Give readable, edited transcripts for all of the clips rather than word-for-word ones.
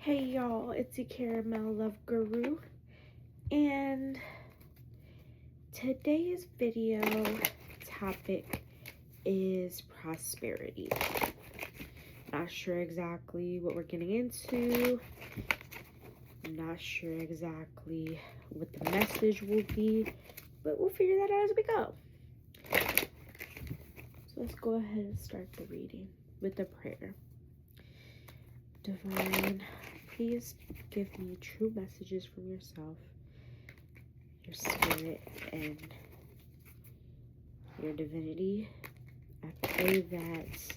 Hey y'all, it's your Caramel Love Guru, and today's video topic is prosperity. Not sure exactly what we're getting into, not sure exactly what the message will be, but we'll figure that out as we go. So let's go ahead and start the reading with a prayer. Divine, please give me true messages from yourself, your spirit, and your divinity. I pray that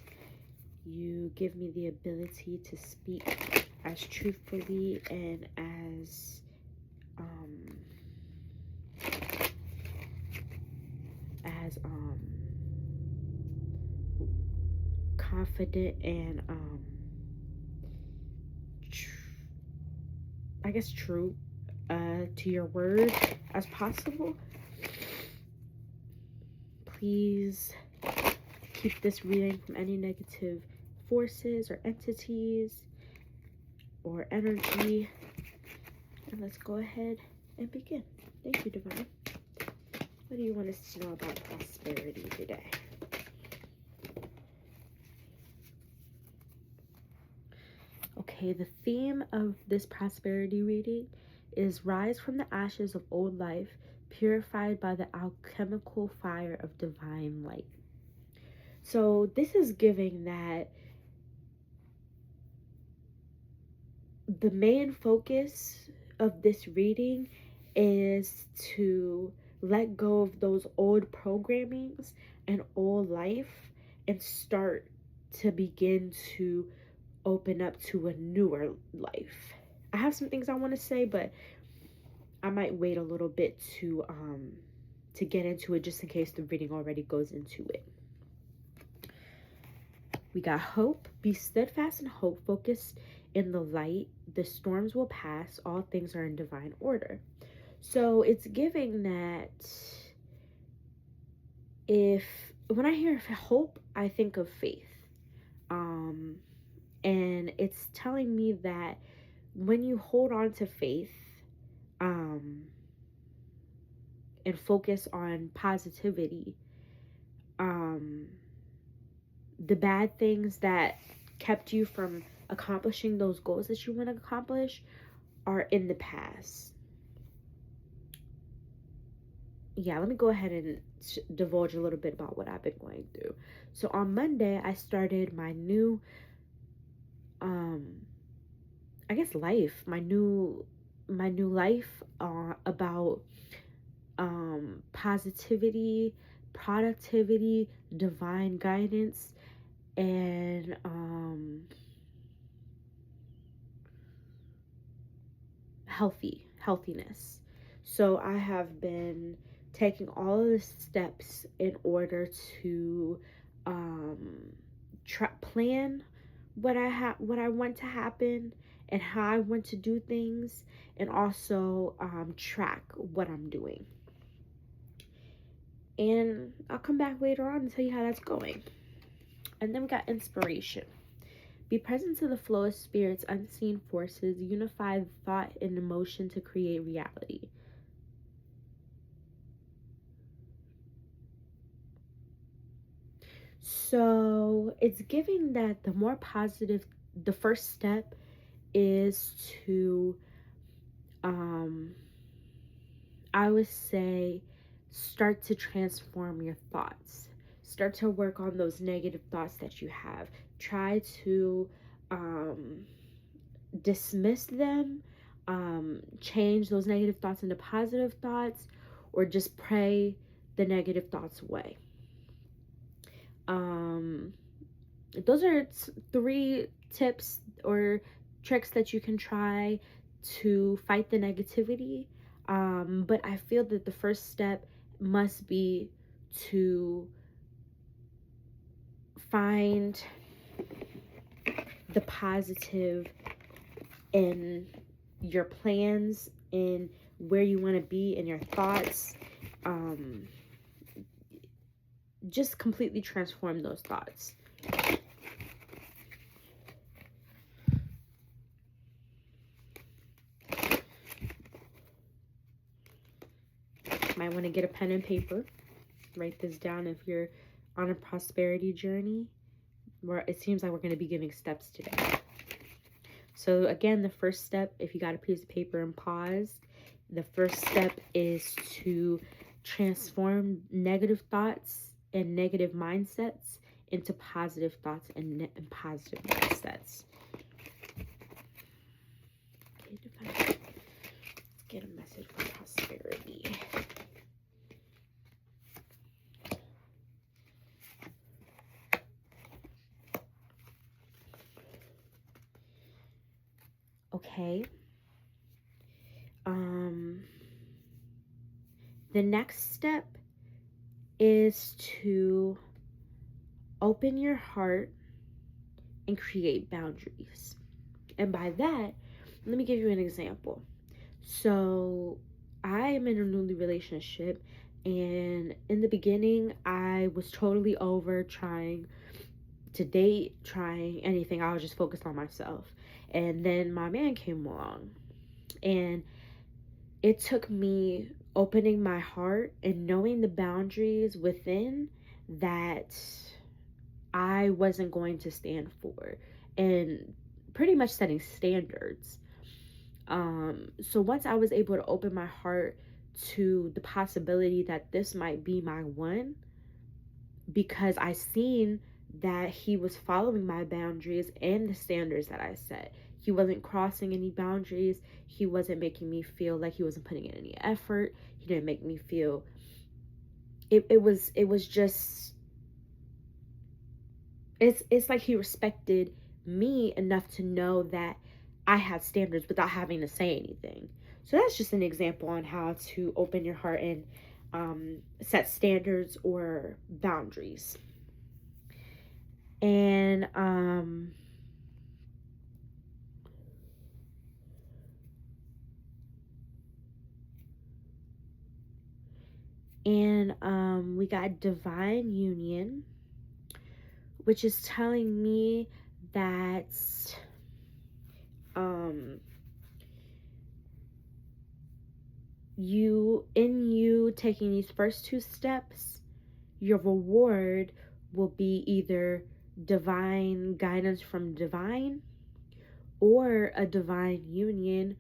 you give me the ability to speak as truthfully and as confident and true to your word as possible. Please keep this reading from any negative forces or entities or energy. And let's go ahead and begin. Thank you, Divine. What do you want us to know about prosperity today? Okay, the theme of this prosperity reading is rise from the ashes of old life, purified by the alchemical fire of divine light. So this is giving that the main focus of this reading is to let go of those old programmings and old life and start to begin to open up to a newer life. I have some things I want to say, but I might wait a little bit to get into it, just in case the reading already goes into it. We got hope. Be steadfast and hope, focused in the light. The storms will pass. All things are in divine order. So it's giving that when I hear hope, I think of faith. And it's telling me that when you hold on to faith, and focus on positivity, the bad things that kept you from accomplishing those goals that you want to accomplish are in the past. Yeah, let me go ahead and divulge a little bit about what I've been going through. So on Monday, I started my new, life, my new life, about positivity, productivity, divine guidance, and healthiness. So I have been taking all of the steps in order to plan what I want to happen and how I want to do things, and also track what I'm doing. And I'll come back later on and tell you how that's going. And then we got inspiration. Be present to the flow of spirits, unseen forces, unify thought and emotion to create reality. So it's giving that the more positive, the first step is to, I would say, start to transform your thoughts. Start to work on those negative thoughts that you have. Try to dismiss them, change those negative thoughts into positive thoughts, or just pray the negative thoughts away. Those are 3 tips or tricks that you can try to fight the negativity. But I feel that the first step must be to find the positive in your plans, in where you want to be in your thoughts. Just completely transform those thoughts. Might want to get a pen and paper. Write this down if you're on a prosperity journey. Where it seems like we're going to be giving steps today. So again, the first step, if you got a piece of paper and pause, the first step is to transform negative thoughts and negative mindsets into positive thoughts and positive mindsets. Let's get a message for prosperity. Okay. The next step is to open your heart and create boundaries. And by that, let me give you an example. So I am in a newly relationship, and in the beginning, I was totally over trying to date, trying anything. I was just focused on myself. And then my man came along, and it took me opening my heart and knowing the boundaries within that I wasn't going to stand for, and pretty much setting standards. So once I was able to open my heart to the possibility that this might be my one, because I seen that he was following my boundaries and the standards that I set. He wasn't crossing any boundaries. He wasn't making me feel like he wasn't putting in any effort. He didn't make me feel it was just it's like he respected me enough to know that I had standards without having to say anything. So that's just an example on how to open your heart and set standards or boundaries. And we got divine union, which is telling me that you taking these first two steps, your reward will be either divine guidance from divine or a divine union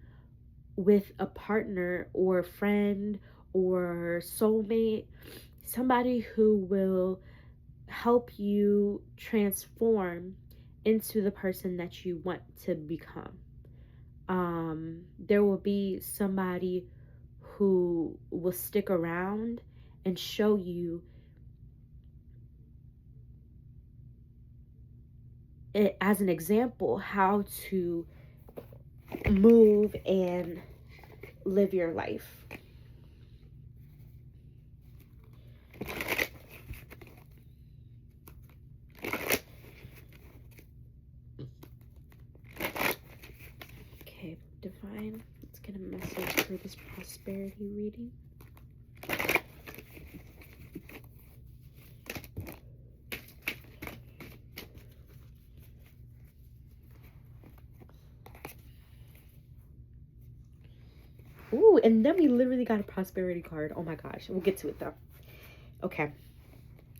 with a partner or friend or soulmate, somebody who will help you transform into the person that you want to become. There will be somebody who will stick around and show you it as an example how to move and live your life. Okay, divine. Let's get a message for this prosperity reading. Ooh, and then we literally got a prosperity card. Oh my gosh. We'll get to it though. Okay.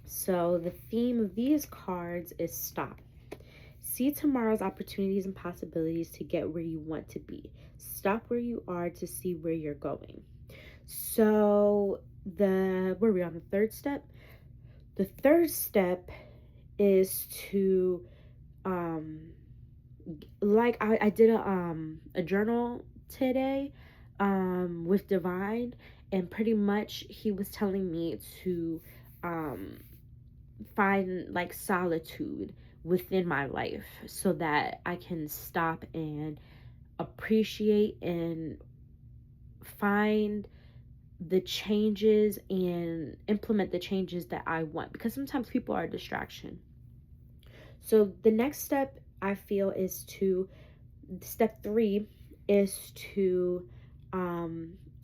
So the theme of these cards is stop. See tomorrow's opportunities and possibilities to get where you want to be. Stop where you are to see where you're going. So where are we on the third step? The third step is to like I did a journal today with divine, and pretty much he was telling me to find like solitude within my life so that I can stop and appreciate and find the changes and implement the changes that I want, because sometimes people are a distraction. So the next step I feel is step 3 is to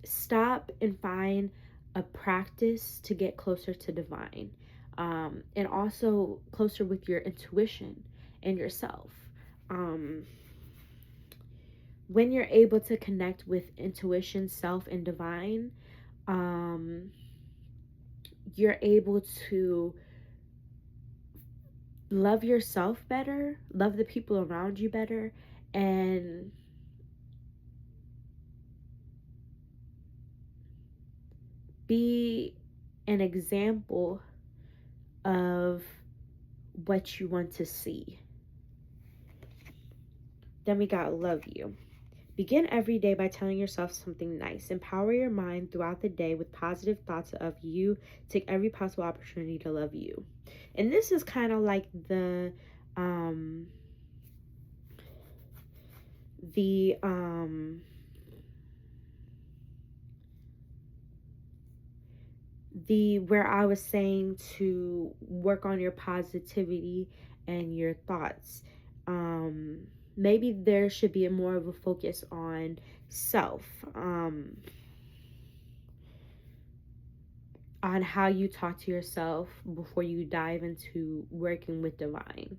stop and find a practice to get closer to divine, and also closer with your intuition and yourself. When you're able to connect with intuition, self, and divine, you're able to love yourself better, love the people around you better, and be an example of what you want to see. Then we got love you. Begin every day by telling yourself something nice. Empower your mind throughout the day with positive thoughts of you. Take every possible opportunity to love you. And this is kind of like um the where I was saying to work on your positivity and your thoughts. Maybe there should be more of a focus on self, on how you talk to yourself before you dive into working with divine.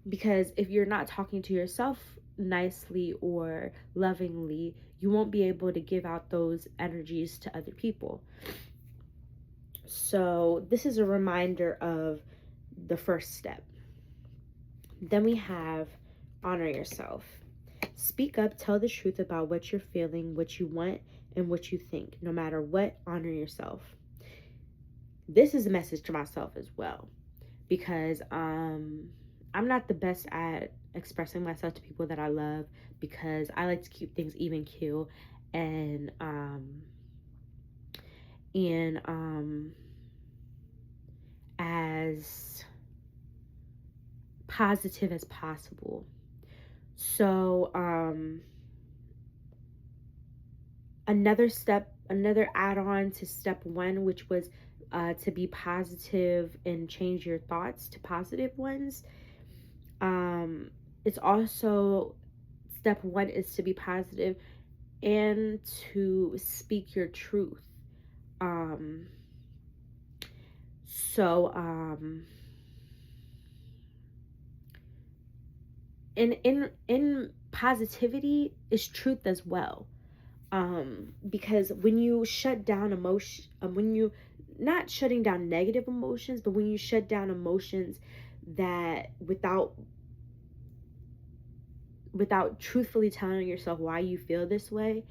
Because if you're not talking to yourself nicely or lovingly, you won't be able to give out those energies to other people. So this is a reminder of the first step. Then we have honor yourself. Speak up, tell the truth about what you're feeling, what you want, and what you think. No matter what, honor yourself. This is a message to myself as well, because I'm not the best at expressing myself to people that I love, because I like to keep things even keel and as positive as possible. So another add-on to step one, which was to be positive and change your thoughts to positive ones. It's also, step one is to be positive and to speak your truth. Um, so in positivity is truth as well. Because when you shut down emotion, when you, not shutting down negative emotions, but when you shut down emotions that without truthfully telling yourself why you feel this way,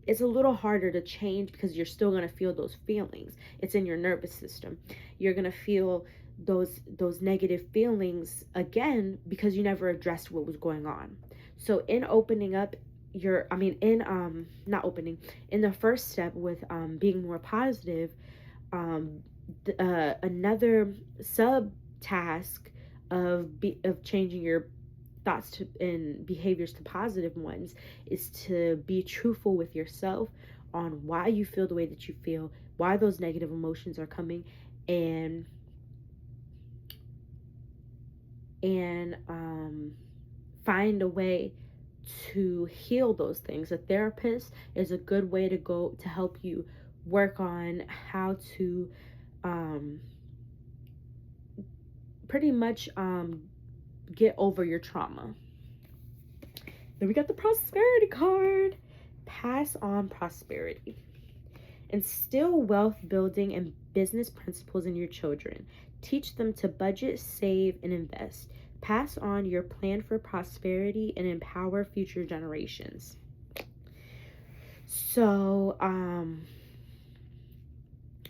it's a little harder to change, because you're still going to feel those feelings. It's in your nervous system. You're going to feel those negative feelings again, because you never addressed what was going on. So in opening up in the first step with being more positive, another sub task of changing your thoughts to and behaviors to positive ones is to be truthful with yourself on why you feel the way that you feel, why those negative emotions are coming, and find a way to heal those things. A therapist is a good way to go to help you work on how to pretty much get over your trauma. Then we got the prosperity card. Pass on prosperity. Instill wealth building and business principles in your children. Teach them to budget, save, and invest. Pass on your plan for prosperity and empower future generations. So,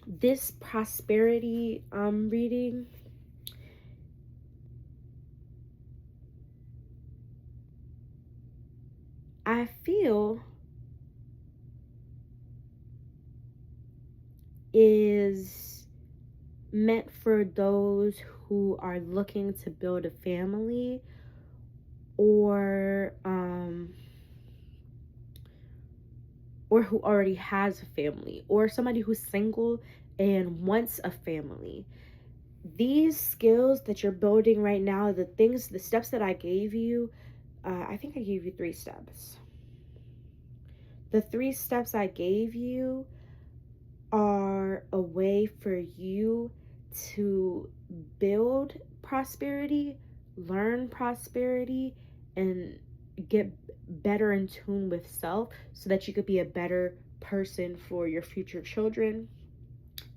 this prosperity reading, I feel is meant for those who are looking to build a family, or who already has a family, or somebody who's single and wants a family. These skills that you're building right now, the steps that I gave you, I think I gave you 3 steps. The 3 steps I gave you are a way for you to build prosperity, learn prosperity, and get better in tune with self so that you could be a better person for your future children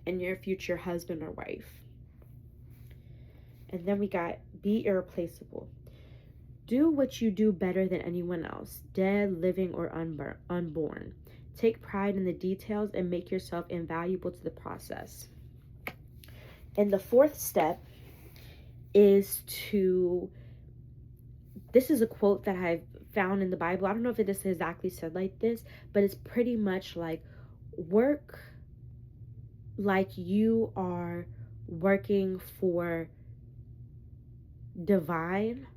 and your future husband or wife. And then we got be irreplaceable. Do what you do better than anyone else, dead, living, or unborn. Take pride in the details and make yourself invaluable to the process. And the fourth step is this is a quote that I've found in the Bible. I don't know if it is exactly said like this, but it's pretty much like, work like you are working for divine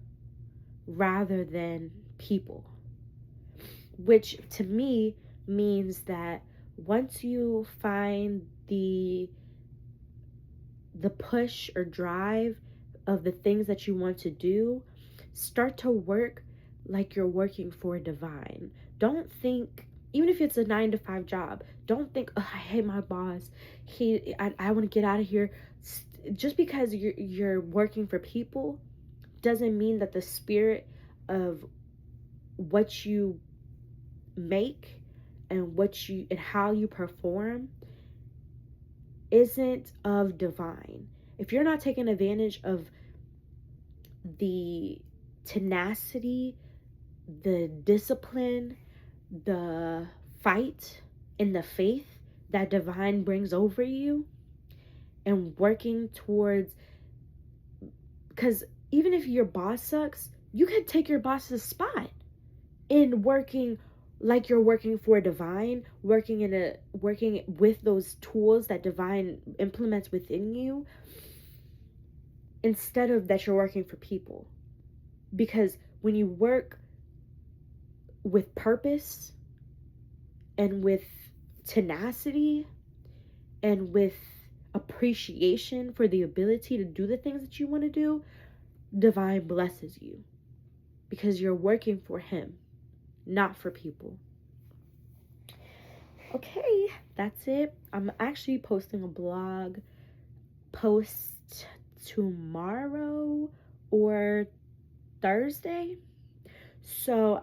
rather than people, which to me means that once you find the push or drive of the things that you want to do, start to work like you're working for divine. Don't think, even if it's a 9 to 5 job, don't think, oh, I hate my boss, I want to get out of here. Just because you're working for people doesn't mean that the spirit of what you make and how you perform isn't of divine. If you're not taking advantage of the tenacity, the discipline, the fight, and the faith that divine brings over you, and working towards, because even if your boss sucks, you can take your boss's spot in working like you're working for divine, working with those tools that divine implements within you, instead of that you're working for people. Because when you work with purpose and with tenacity and with appreciation for the ability to do the things that you want to do, divine blesses you because you're working for him, not for people. Okay, that's it. I'm actually posting a blog post tomorrow or Thursday. So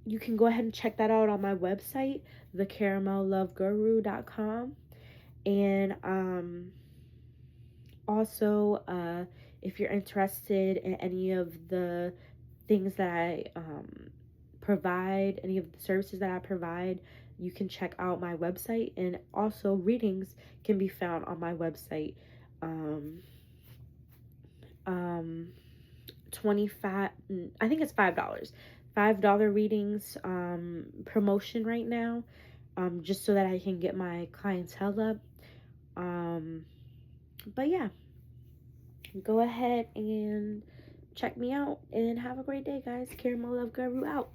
you can go ahead and check that out on my website, thecaramelloveguru.com. And also, if you're interested in any of the things that I provide, any of the services that I provide, you can check out my website. And also, readings can be found on my website. 25, I think it's $5 readings promotion right now, just so that I can get my clientele up. But yeah, go ahead and check me out and have a great day, guys. Caramel Love Guru out.